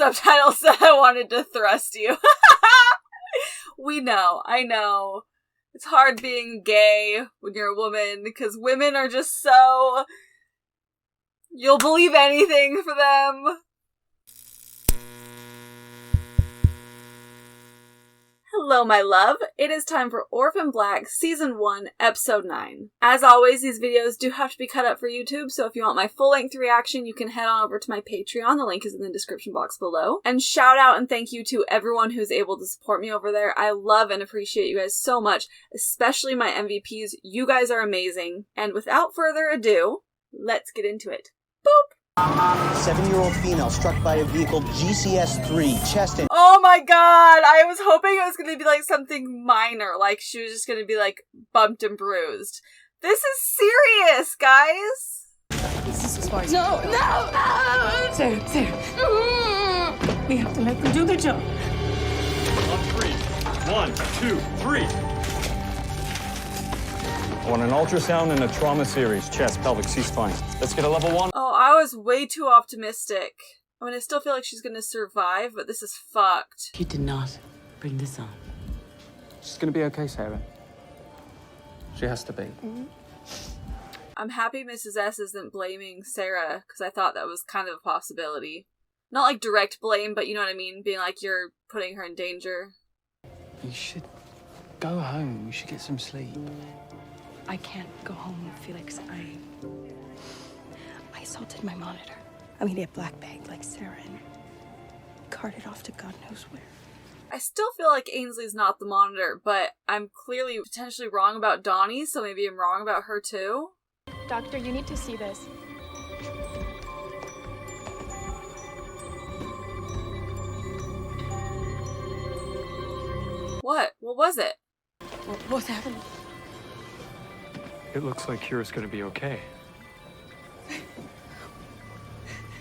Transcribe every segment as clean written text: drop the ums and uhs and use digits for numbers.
subtitle said I wanted to thrust you. We know. I know. It's hard being gay when you're a woman, because women are just so... You'll believe anything for them. Hello, my love. It is time for Orphan Black Season 1, Episode 9. As always, these videos do have to be cut up for YouTube, so if you want my full-length reaction, you can head on over to my Patreon. The link is in the description box below. And shout out and thank you to everyone who's able to support me over there. I love and appreciate you guys so much, especially my MVPs. You guys are amazing. And without further ado, let's get into it. Boop! 7-year-old female struck by a vehicle, GCS-3, chest and... Oh my god! I was hoping it was gonna be like something minor, like she was just gonna be like bumped and bruised. This is serious, guys! This is as far as... No! Sarah. We have to let them do their job. On 3. 1, 2, 3. I want an ultrasound and a trauma series. Chest, pelvic, C-spine. Let's get a level 1. Oh, I was way too optimistic. I mean, I still feel like she's gonna survive, but this is fucked. You did not bring this on. She's gonna be okay, Sarah. She has to be. I'm happy Mrs. S isn't blaming Sarah, because I thought that was kind of a possibility. Not like direct blame, but you know what I mean? Being like, you're putting her in danger. You should go home. You should get some sleep. I can't go home, Felix. I assaulted my monitor. I mean, he had black bagged like Sarah and carted off to God knows where. I still feel like Ainsley's not the monitor, but I'm clearly potentially wrong about Donnie, so maybe I'm wrong about her too. Doctor, you need to see this. What? What was it? What's happened? It looks like Kira's gonna be okay.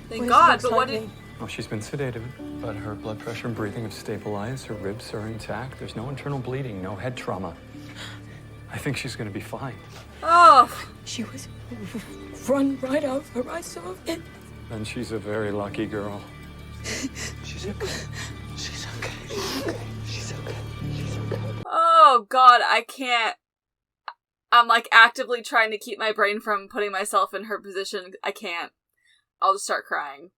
Thank God, but what did... Oh, she's been sedated, but her blood pressure and breathing have stabilized. Her ribs are intact. There's no internal bleeding, no head trauma. I think she's gonna be fine. Oh! She was run right out of her. I saw it. And she's a very lucky girl. She's okay. She's okay. She's okay. She's okay. Oh God, I can't. I'm like actively trying to keep my brain from putting myself in her position. I can't. I'll just start crying.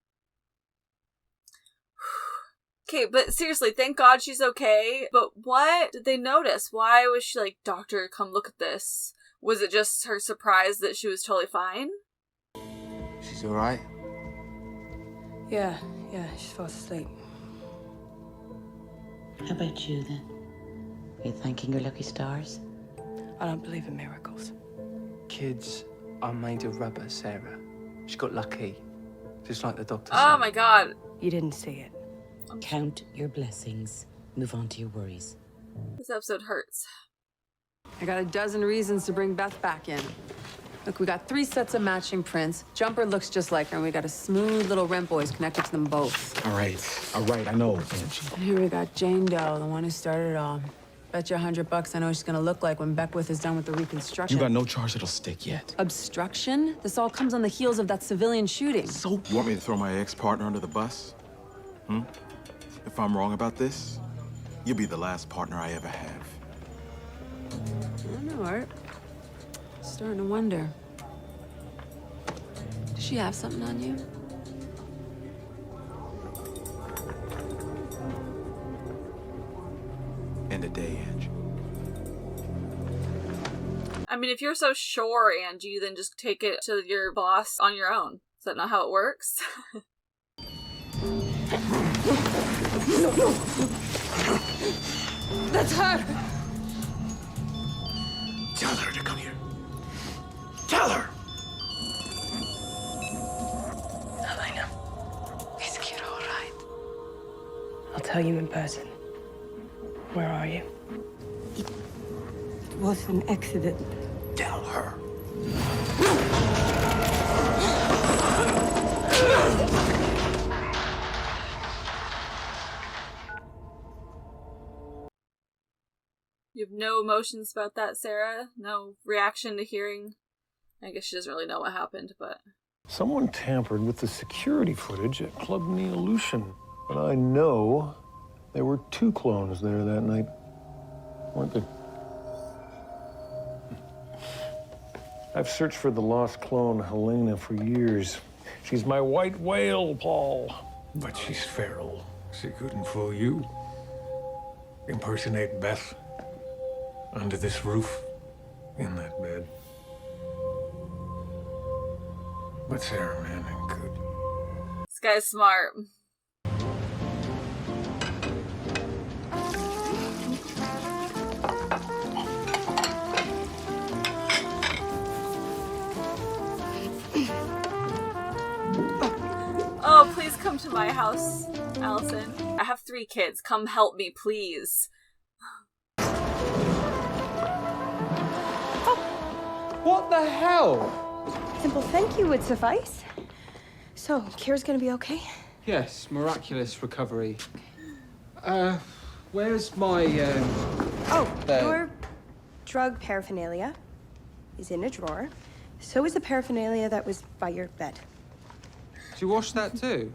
Okay, but seriously, thank God she's okay. But what did they notice? Why was she like, doctor, come look at this? Was it just her surprise that she was totally fine? She's all right. Yeah, she fell asleep. How about you, then? Are you thanking your lucky stars? I don't believe in miracles. Kids are made of rubber, Sarah. She got lucky. Just like the doctor said. Oh my God. You didn't see it. Count your blessings. Move on to your worries. This episode hurts. I got a dozen reasons to bring Beth back in. Look, we got 3 sets of matching prints. Jumper looks just like her, and we got a smooth little rent boys connected to them both. All right, I know. And here we got Jane Doe, the one who started it all. Bet you $100 I know what she's gonna look like when Beckwith is done with the reconstruction. You got no charge that'll stick yet. Obstruction? This all comes on the heels of that civilian shooting. So, you want me to throw my ex-partner under the bus? If I'm wrong about this, you'll be the last partner I ever have. I don't know, Art. Starting to wonder. Does she have something on you? End of day, Angie. I mean, if you're so sure, Angie, then just take it to your boss on your own. Is that not how it works? No. That's her! Tell her to come here. Tell her! Helena, is Kira all right? I'll tell you in person. Where are you? It was an accident. Tell her. You have no emotions about that, Sarah? No reaction to hearing? I guess she doesn't really know what happened, but... Someone tampered with the security footage at Club Neolution. But I know there were 2 clones there that night, weren't there? I've searched for the lost clone, Helena, for years. She's my white whale, Paul. But she's feral. She couldn't fool you. Impersonate Beth under this roof, in that bed. But Sarah Manning could. This guy's smart. Oh, please come to my house, Allison. I have 3 kids. Come help me, please. What the hell? Simple thank you would suffice. So, Kira's gonna be okay? Yes, miraculous recovery. Where's my, Your drug paraphernalia is in a drawer. So is the paraphernalia that was by your bed. Did you wash that too?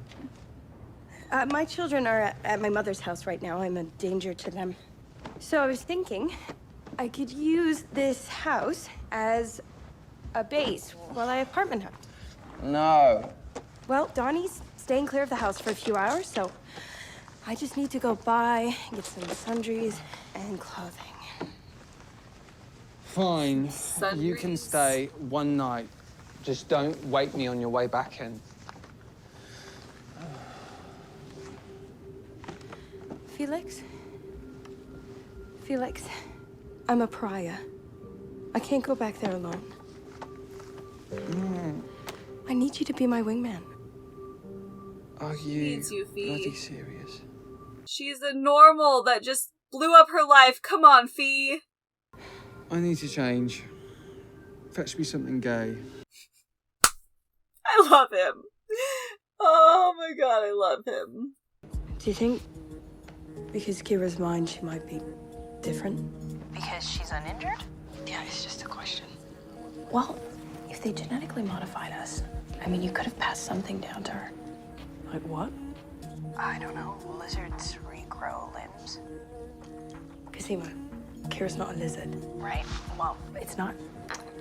My children are at my mother's house right now. I'm a danger to them. So I was thinking I could use this house as a base while I apartment hunt. No. Well, Donnie's staying clear of the house for a few hours, so I just need to go by, get some sundries and clothing. Fine. Sundries. You can stay one night. Just don't wake me on your way back in. Felix, I'm a pariah. I can't go back there alone. I need you to be my wingman. Are you Needs you, Fee. bloody serious? She's a normal that just blew up her life. Come on, Fee. I need to change. Fetch me something gay. I love him. Oh my god, I love him. Do you think because Kira's mine, she might be different? Because she's uninjured? Yeah, it's just a question. Well, if they genetically modified us, I mean, you could have passed something down to her. Like what? I don't know. Lizards regrow limbs. Cosima, Kira's not a lizard. Right. Well, it's not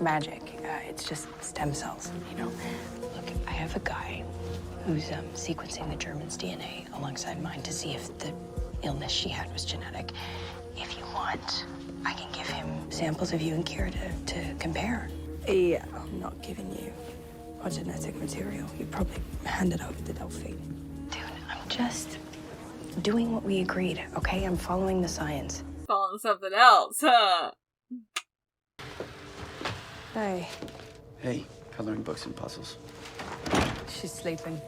magic. It's just stem cells, you know? Look, I have a guy who's sequencing the German's DNA alongside mine to see if the illness she had was genetic. If you want, I can give him samples of you and Kira to compare. Yeah, I'm not giving you our genetic material. You probably hand it over to Delphine. Dude, I'm just doing what we agreed, okay? I'm following the science. Following something else, huh? Hey. Hey, coloring books and puzzles. She's sleeping.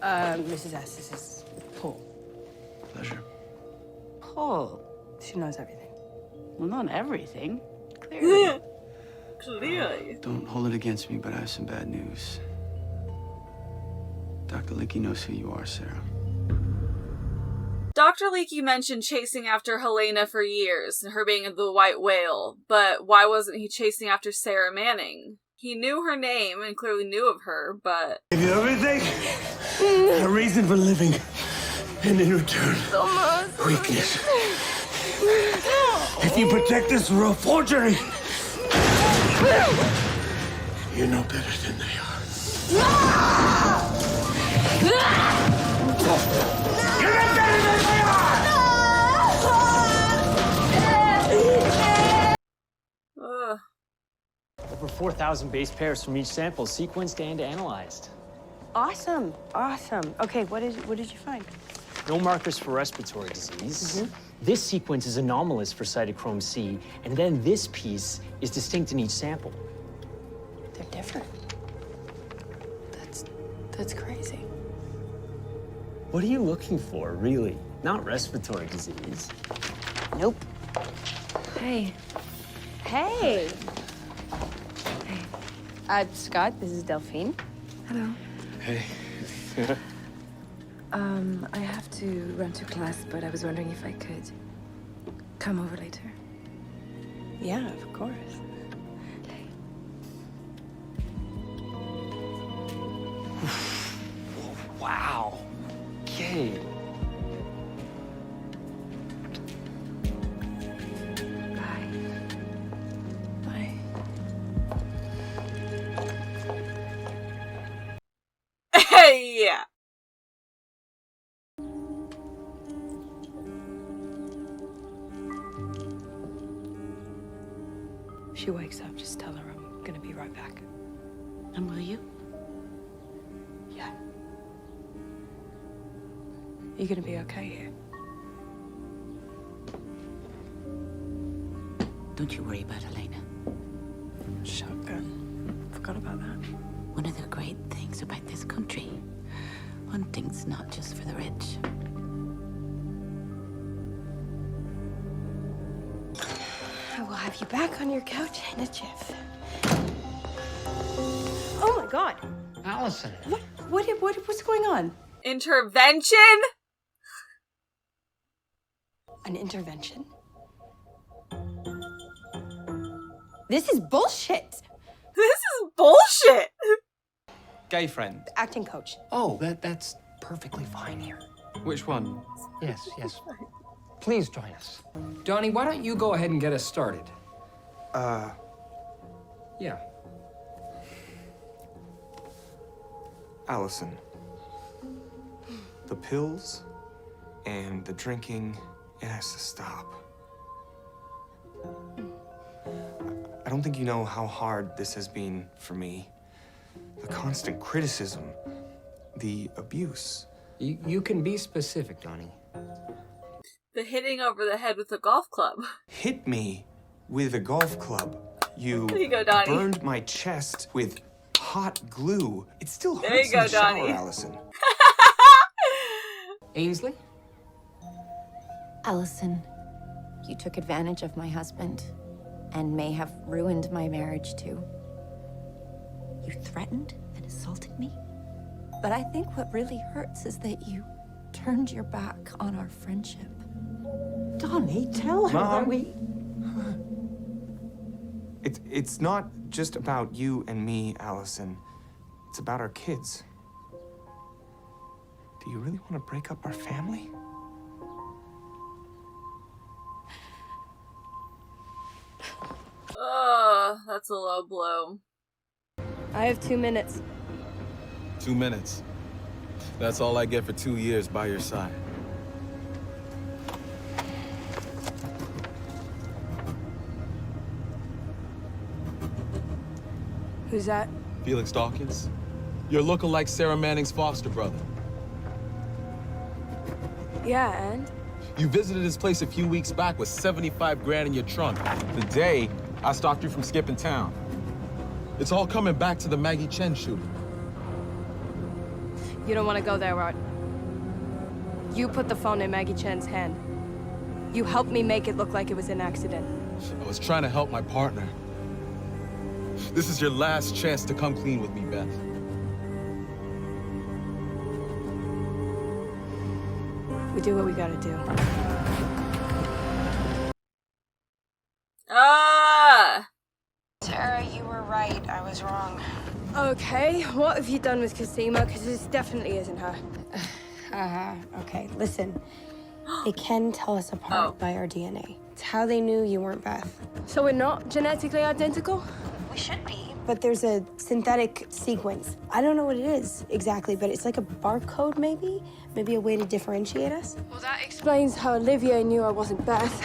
Mrs. S, this is Paul. Pleasure. Paul. She knows everything. Well, not everything. Clearly. Clearly. Don't hold it against me, but I have some bad news. Dr. Leakey knows who you are, Sarah. Dr. Leakey mentioned chasing after Helena for years, her being the white whale, but why wasn't he chasing after Sarah Manning? He knew her name and clearly knew of her, but... Give you everything, a reason for living, and in return, weakness. If you protect us through a forgery, you're no better than they are. You're not better than they are! Ugh. Over 4,000 base pairs from each sample sequenced and analyzed. Awesome. Awesome. Okay, what did you find? No markers for respiratory disease. This sequence is anomalous for cytochrome C, and then this piece is distinct in each sample. They're different. That's crazy. What are you looking for, really? Not respiratory disease. Nope. Hey. Hey. Scott, this is Delphine. Hello. Hey. I have to run to class, but I was wondering if I could come over later. Yeah, of course. Okay. Wow. Okay. she wakes up, just tell her I'm gonna be right back. And will you? Yeah. You gonna be okay here? Don't you worry about Elena. Shotgun. Forgot about that. One of the great things about this country, hunting's not just for the rich. I will have you back on your couch in a jiff. Oh my God. Allison. What's going on? Intervention? An intervention? This is bullshit. This is bullshit. Gay friend. Acting coach. Oh, that's perfectly fine here. Which one? Yes, yes. Please join us. Donnie, why don't you go ahead and get us started? Yeah. Allison, the pills and the drinking, it has to stop. I don't think you know how hard this has been for me. The constant criticism, the abuse. You can be specific, Donnie. The hitting over the head with a golf club. Hit me with a golf club. You, There you go, Donnie. burned my chest with hot glue. It still There hurts you go, in the shower, Donnie. Allison. Ainsley? Allison, you took advantage of my husband and may have ruined my marriage too. You threatened and assaulted me. But I think what really hurts is that you turned your back on our friendship. Donnie, tell her Mom? that we... It's not just about you and me, Allison. It's about our kids. Do you really want to break up our family? Ugh, that's a low blow. I have 2 minutes. 2 minutes. That's all I get for 2 years by your side. Who's that? Felix Dawkins, you're looking like Sarah Manning's foster brother. Yeah, and? You visited his place a few weeks back with 75 grand in your trunk, the day I stopped you from skipping town. It's all coming back to the Maggie Chen shooting. You don't want to go there, Rod. You put the phone in Maggie Chen's hand. You helped me make it look like it was an accident. I was trying to help my partner. This is your last chance to come clean with me, Beth. We do what we gotta do. Ah! Sarah, you were right. I was wrong. Okay, what have you done with Cosima? Because this definitely isn't her. Okay, listen. They can tell us apart by our DNA. It's how they knew you weren't Beth. So we're not genetically identical? We should be. But there's a synthetic sequence. I don't know what it is exactly, but it's like a barcode, maybe? Maybe a way to differentiate us? Well, that explains how Olivia knew I wasn't Beth.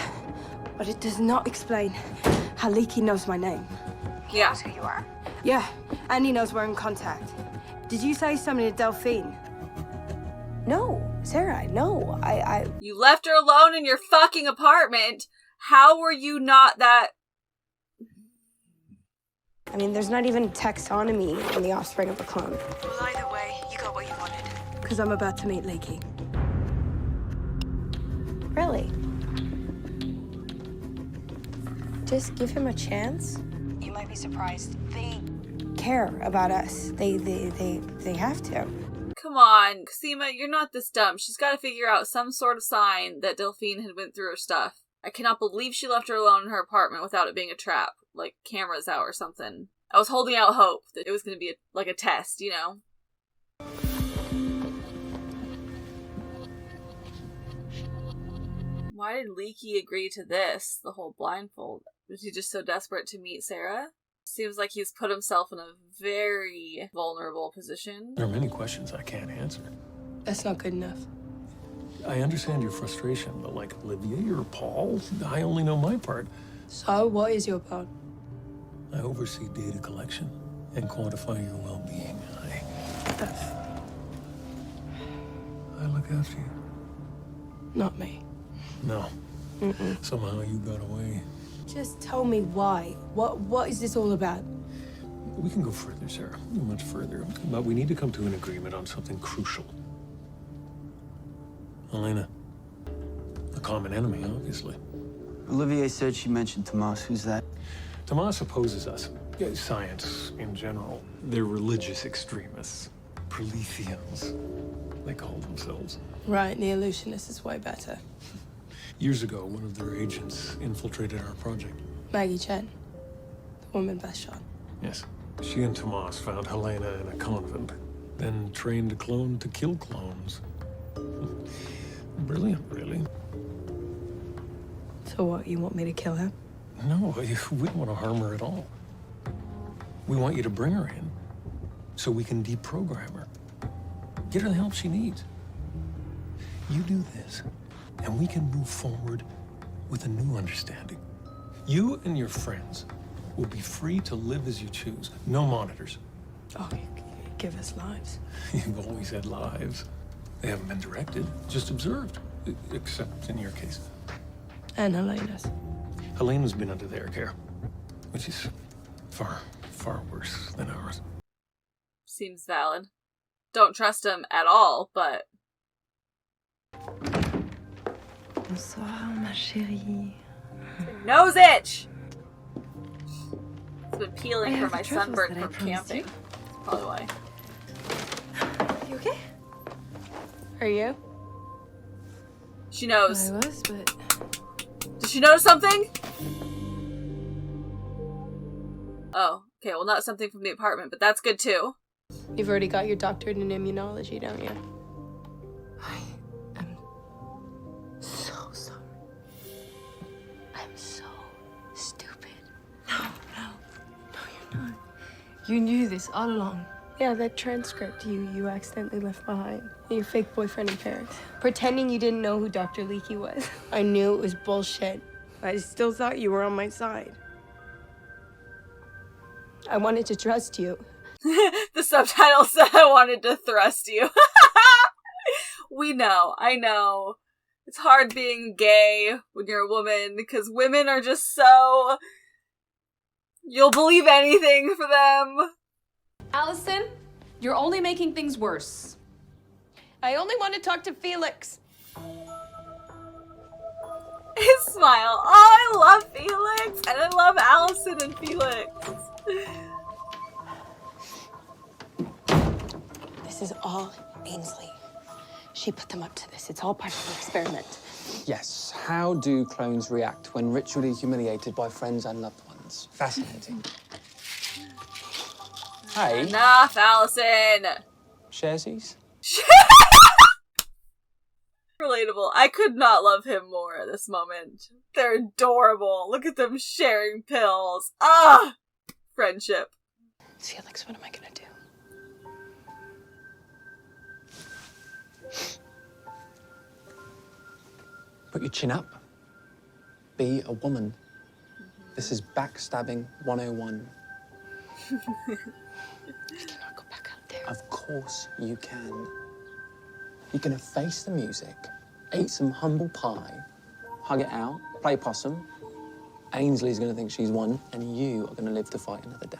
But it does not explain how Leaky knows my name. He knows who you are? Yeah, and he knows we're in contact. Did you say something to Delphine? No, Sarah, no. You left her alone in your fucking apartment. How were you not that... I mean, there's not even taxonomy in the offspring of a clone. Well, either way, you got what you wanted. Because I'm about to meet Leaky. Really? Just give him a chance. You might be surprised. They care about us. They have to. Come on, Cosima, you're not this dumb. She's got to figure out some sort of sign that Delphine had went through her stuff. I cannot believe she left her alone in her apartment without it being a trap. Like, cameras out or something. I was holding out hope that it was going to be like a test, you know? Why did Leaky agree to this? The whole blindfold. Was he just so desperate to meet Sarah? Seems like he's put himself in a very vulnerable position. There are many questions I can't answer. That's not good enough. I understand your frustration, but like Olivia or Paul, I only know my part. So, what is your part? I oversee data collection and quantify your well-being. I look after you. Not me. No. Somehow you got away. Just tell me why. What is this all about? We can go further, Sarah. Much further. But we need to come to an agreement on something crucial. Elena. A common enemy, obviously. Olivier said she mentioned Tomas. Who's that? Tomas opposes us. Science in general. They're religious extremists. Proletheans, they call themselves. Right, the illusionist is way better. Years ago, one of their agents infiltrated our project. Maggie Chen, the woman Beth shot. Yes. She and Tomas found Helena in a convent, then trained a clone to kill clones. Brilliant, really. So what, you want me to kill her? No, we don't want to harm her at all. We want you to bring her in so we can deprogram her. Get her the help she needs. You do this, and we can move forward with a new understanding. You and your friends will be free to live as you choose. No monitors. Oh, you give us lives. You've always had lives. They haven't been directed, just observed. Except in your case. And Helena's. Helena's been under their care, which is far, far worse than ours. Seems valid. Don't trust him at all, but... Bonsoir, ma chérie. Nose itch! It's been peeling for my sunburn from camping. That's probably why. You okay? Are you? She knows. I was, but... Did she notice something? Oh, okay, well not something from the apartment, but that's good too. You've already got your doctorate in immunology, don't you? I am so sorry. I'm so stupid. No, you're not. You knew this all along. Yeah, that transcript you accidentally left behind. Your fake boyfriend in Paris. Pretending you didn't know who Dr. Leakey was. I knew it was bullshit. I still thought you were on my side. I wanted to trust you. The subtitle said I wanted to thrust you. We know, I know. It's hard being gay when you're a woman, because women are just so... You'll believe anything for them. Allison, you're only making things worse. I only want to talk to Felix. His smile. Oh, I love Felix. And I love Allison and Felix. This is all Ainsley. She put them up to this. It's all part of the experiment. Yes. How do clones react when ritually humiliated by friends and loved ones? Fascinating. Hey. Enough, Allison. Sharesies? Relatable. I could not love him more at this moment. They're adorable. Look at them sharing pills. Ah! Friendship. Felix, what am I gonna do? Put your chin up. Be a woman. This is backstabbing 101. I cannot go back out there. Of course you can. You're gonna face the music, eat some humble pie, hug it out, play possum. Ainsley's gonna think she's won, and you are gonna live to fight another day.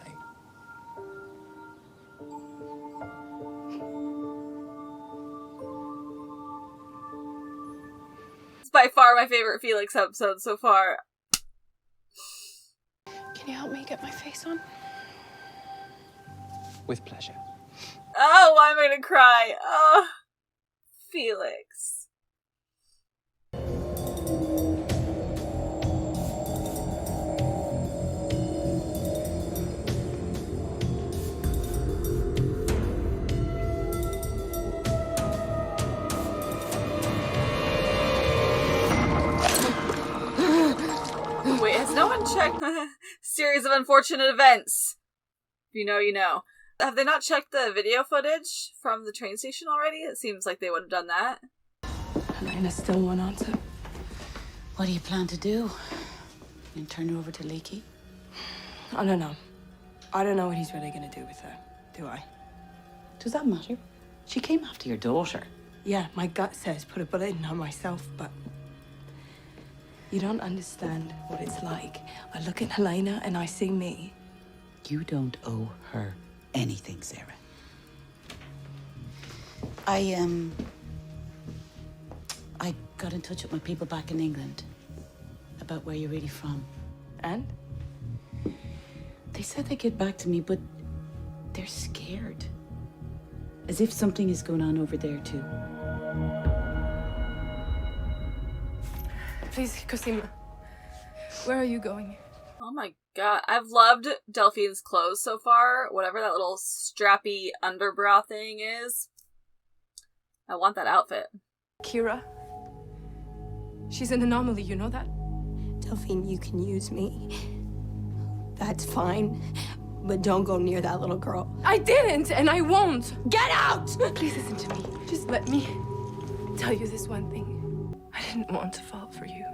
It's by far my favorite Felix episode so far. Can you help me get my face on? With pleasure. Oh, why am I gonna cry? Oh, Felix. Wait, has no one checked? Series of unfortunate events. If you know, you know. Have they not checked the video footage from the train station already? It seems like they would have done that. Helena still won't answer. What do you plan to do? You turn her over to Leakey? I don't know. I don't know what he's really gonna do with her, do I? Does that matter? She came after your daughter. Yeah, my gut says put a bullet in her myself, but you don't understand what it's like. I look at Helena and I see me. You don't owe her anything, Sarah. I got in touch with my people back in England about where you're really from. And? They said they'd get back to me, but they're scared. As if something is going on over there, too. Please, Cosima. Where are you going? Oh my god. I've loved Delphine's clothes so far. Whatever that little strappy underbrow thing is. I want that outfit. Kira. She's an anomaly, you know that? Delphine, you can use me. That's fine. But don't go near that little girl. I didn't, and I won't. Get out! Please listen to me. Just let me tell you this one thing. I didn't want to fall for you.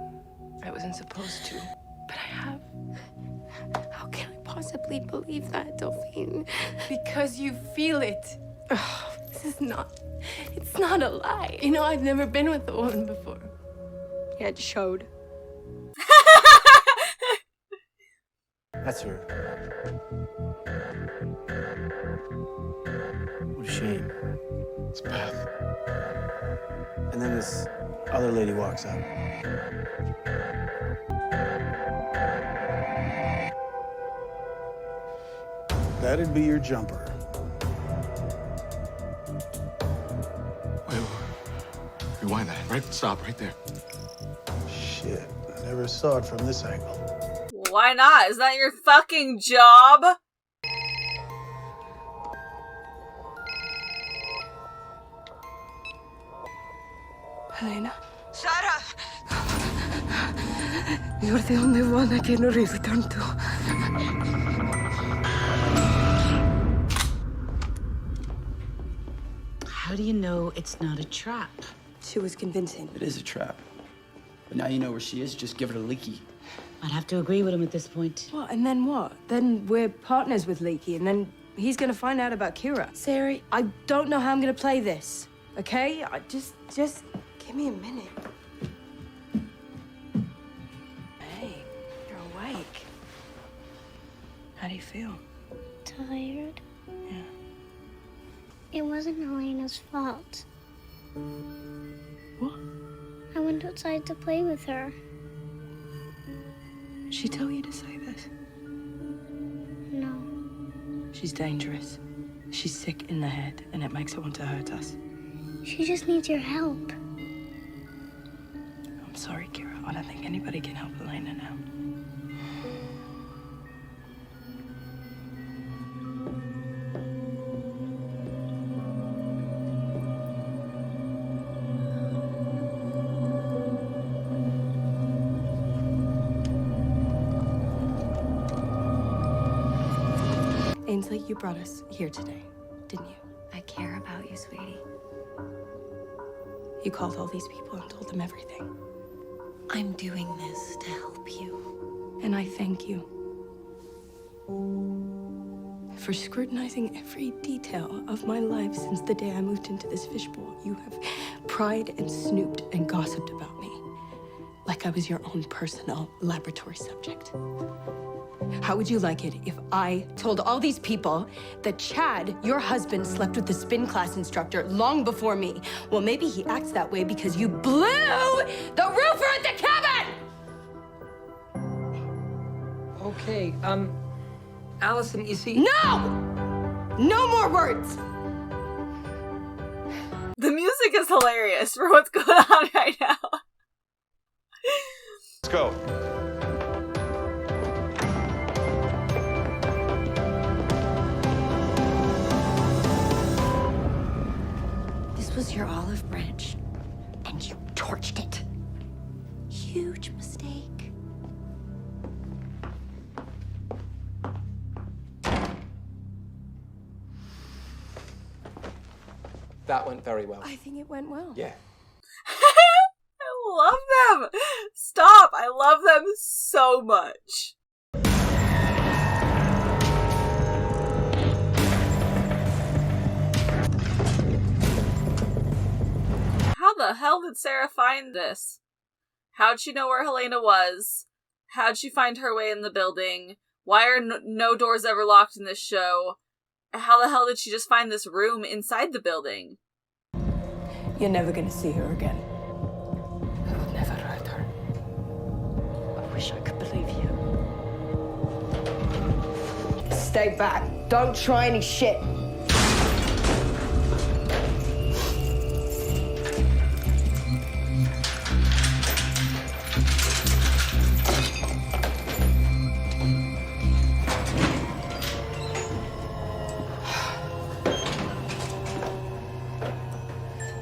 I wasn't supposed to, but I have. How can I possibly believe that, Delphine? Because you feel it. It's not a lie. You know, I've never been with a woman before. Yeah, it showed. That's her. What a shame. It's Beth. And then this other lady walks up. That'd be your jumper. Wait, rewind that. Right, stop right there. Shit, I never saw it from this angle. Why not? Is that your fucking job? Helena, Sarah! you're the only one I can really turn to. How do you know it's not a trap? She was convincing. It is a trap. But now you know where she is, just give her to Leaky. I'd have to agree with him at this point. What? And then what? Then we're partners with Leaky, and then he's gonna find out about Kira. Sarah, I don't know how I'm gonna play this, okay? Just give me a minute. Hey, you're awake. How do you feel? Tired. Yeah. It wasn't Elena's fault. What? I went outside to play with her. Did she tell you to say this? No. She's dangerous. She's sick in the head, and it makes her want to hurt us. She just needs your help. I'm sorry, Kira. I don't think anybody can help Elena now. Ainsley, you brought us here today, didn't you? I care about you, sweetie. You called all these people and told them everything. I'm doing this to help you. And I thank you for scrutinizing every detail of my life since the day I moved into this fishbowl. You have pried and snooped and gossiped about me like I was your own personal laboratory subject. How would you like it if I told all these people that Chad, your husband, slept with the spin class instructor long before me? Well, maybe he acts that way because you blew the roofer at the cabin! Okay, Allison, you see... No! No more words! The music is hilarious for what's going on right now. Let's go. This was your olive branch, and you torched it. Huge mistake. That went very well. I think it went well. Yeah. I love them. Stop. I love them so much. how the hell did Sarah find this? How'd she know where Helena was? How'd she find her way in the building? Why are no doors ever locked in this show? How the hell did she just find this room inside the building? You're never gonna see her again. I would never hurt her. I wish I could believe you. Stay back. Don't try any shit.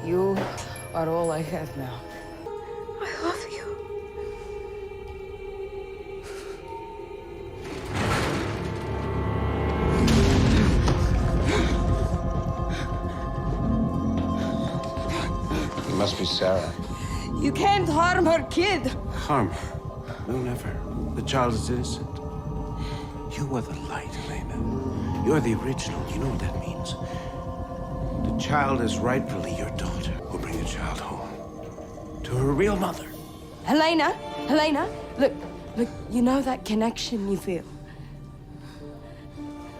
You are all I have now. I love you. It must be Sarah. You can't harm her kid. Harm her? No, never. The child is innocent. You are the light, Elena. You're the original. You know what that means. The child is rightfully your daughter. We'll bring the child home. To her real mother. Helena, look, you know that connection you feel?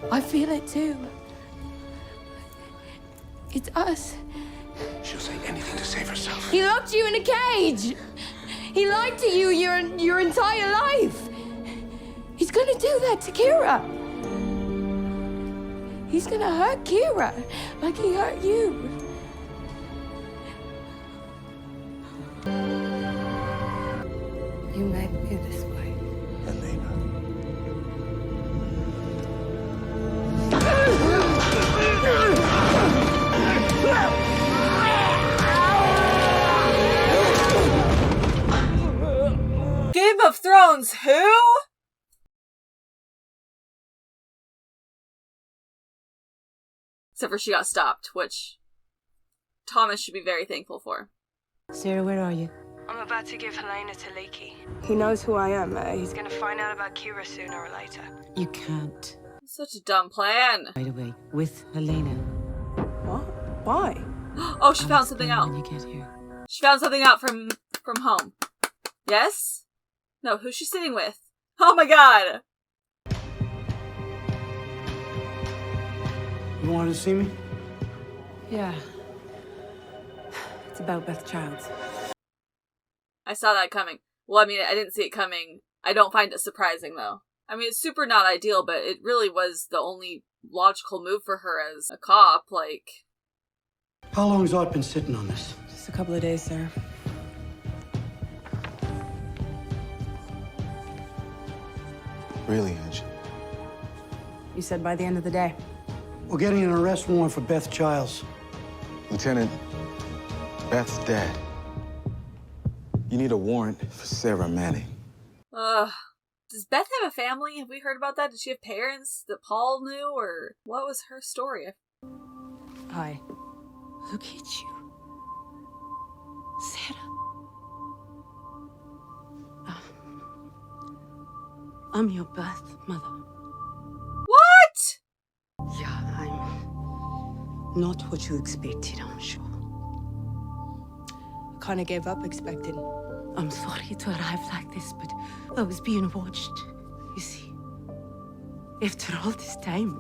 I feel it too. It's us. She'll say anything to save herself. He locked you in a cage. He lied to you your entire life. He's gonna do that to Kira. He's gonna hurt Kira like he hurt you. You made me this way. Elena. Game of Thrones, who? Except for she got stopped, which Thomas should be very thankful for. Sarah, where are you? I'm about to give Helena to Leaky. He knows who I am. He's gonna find out about Kira sooner or later. You can't. Such a dumb plan. Right away. With Helena. What? Why? Oh, she found something out. When you get here. She found something out from home. Yes? No, who's she sitting with? Oh my god! You wanted to see me? Yeah. It's about Beth Childs. I saw that coming. Well, I mean, I didn't see it coming. I don't find it surprising, though. I mean, it's super not ideal, but it really was the only logical move for her as a cop, like... How long has Art been sitting on this? Just a couple of days, sir. Really, Edge? You said by the end of the day. We're getting an arrest warrant for Beth Childs. Lieutenant, Beth's dead. You need a warrant for Sarah Manning. Does Beth have a family? Have we heard about that? Did she have parents that Paul knew, or what was her story? Hi. Look at you. Sarah. I'm your birth mother. What? Yeah, I'm not what you expected, I'm sure. I kind of gave up expecting. I'm sorry to arrive like this, but I was being watched, you see. After all this time,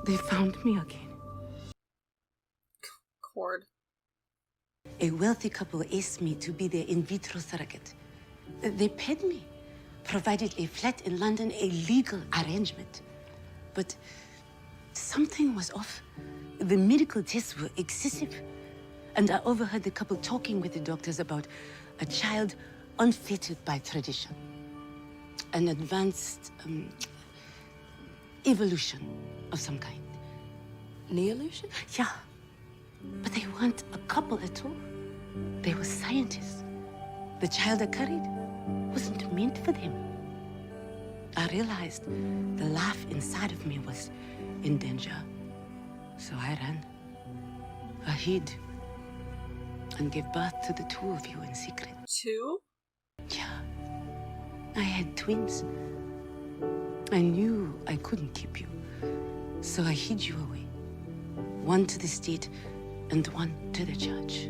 they found me again. Cord. A wealthy couple asked me to be their in vitro surrogate. They paid me, provided a flat in London, a legal arrangement. But something was off. The medical tests were excessive. And I overheard the couple talking with the doctors about a child unfettered by tradition. An advanced evolution of some kind. Neolution? Yeah. But they weren't a couple at all. They were scientists. The child I carried wasn't meant for them. I realized the life inside of me was in danger. So I ran. I hid. And gave birth to the two of you in secret. Two? Yeah. I had twins. I knew I couldn't keep you. So I hid you away. One to the state and one to the judge.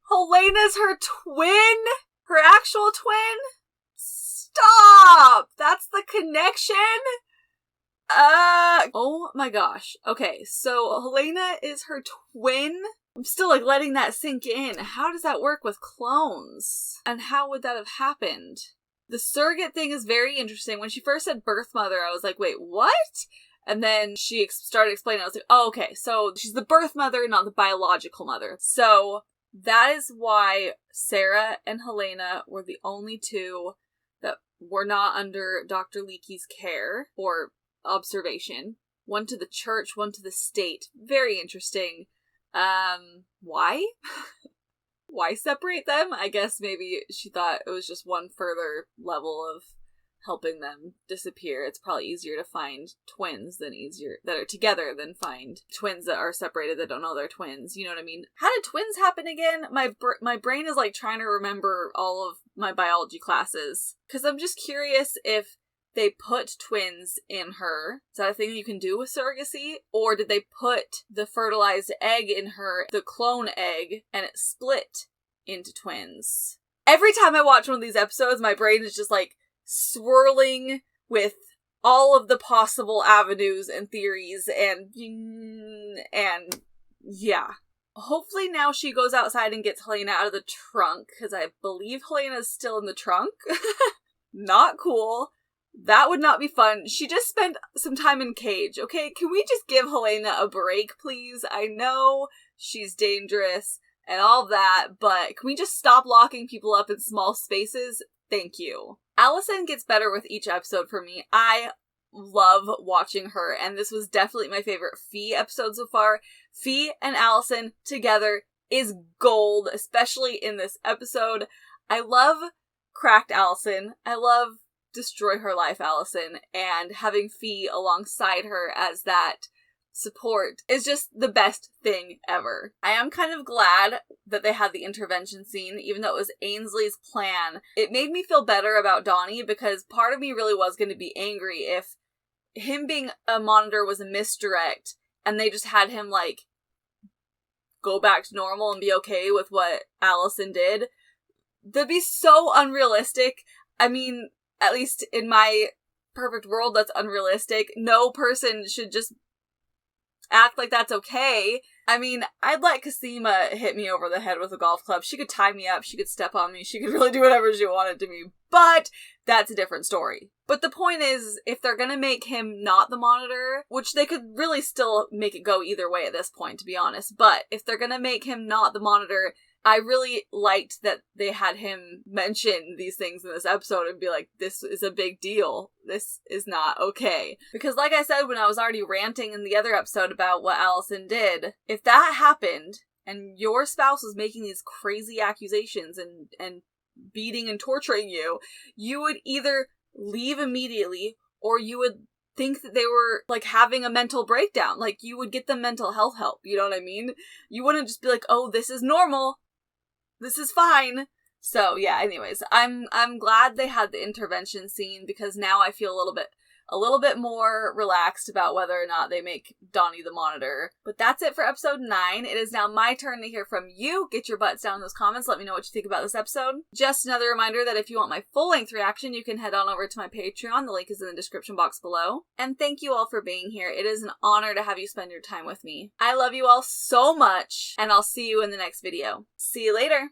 Helena's her twin? Her actual twin? Stop! That's the connection? Oh my gosh. Okay, so Helena is her twin? I'm still like letting that sink in. How does that work with clones? And how would that have happened? The surrogate thing is very interesting. When she first said birth mother, I was like, wait, what? And then she started explaining. I was like, oh, okay, so she's the birth mother, not the biological mother. So that is why Sarah and Helena were the only two that were not under Dr. Leakey's care or observation. One to the church, one to the state. Very interesting. Why? Why separate them? I guess maybe she thought it was just one further level of helping them disappear. It's probably easier to find twins that are together than find twins that are separated that don't know they're twins. You know what I mean? How did twins happen again? My brain is like trying to remember all of my biology classes. Because I'm just curious if they put twins in her. Is that a thing you can do with surrogacy? Or did they put the fertilized egg in her, the clone egg, and it split into twins? Every time I watch one of these episodes, my brain is just like swirling with all of the possible avenues and theories and yeah. Hopefully now she goes outside and gets Helena out of the trunk, because I believe Helena's still in the trunk. Not cool. That would not be fun. She just spent some time in cage, okay? Can we just give Helena a break, please? I know she's dangerous and all that, but can we just stop locking people up in small spaces? Thank you. Allison gets better with each episode for me. I love watching her, and this was definitely my favorite Fee episode so far. Fee and Allison together is gold, especially in this episode. I love cracked Allison. I love destroy her life Allison, and having Fee alongside her as that support is just the best thing ever. I am kind of glad that they had the intervention scene, even though it was Ainsley's plan. It made me feel better about Donnie, because part of me really was going to be angry if him being a monitor was a misdirect and they just had him like go back to normal and be okay with what Allison did. That'd be so unrealistic. I mean, at least in my perfect world, that's unrealistic. No person should just act like that's okay. I mean, I'd let Cosima hit me over the head with a golf club. She could tie me up, she could step on me, she could really do whatever she wanted to me. But that's a different story. But the point is, if they're gonna make him not the monitor, which they could really still make it go either way at this point, to be honest, but if they're gonna make him not the monitor, I really liked that they had him mention these things in this episode and be like, this is a big deal. This is not okay. Because like I said when I was already ranting in the other episode about what Allison did, if that happened and your spouse was making these crazy accusations and beating and torturing you, you would either leave immediately or you would think that they were like having a mental breakdown. Like you would get them mental health help. You know what I mean? You wouldn't just be like, oh, this is normal. This is fine. So yeah, anyways, I'm glad they had the intervention scene, because now I feel a little bit more relaxed about whether or not they make Donnie the monitor. But that's it for episode 9. It is now my turn to hear from you. Get your butts down in those comments. Let me know what you think about this episode. Just another reminder that if you want my full-length reaction, you can head on over to my Patreon. The link is in the description box below. And thank you all for being here. It is an honor to have you spend your time with me. I love you all so much, and I'll see you in the next video. See you later!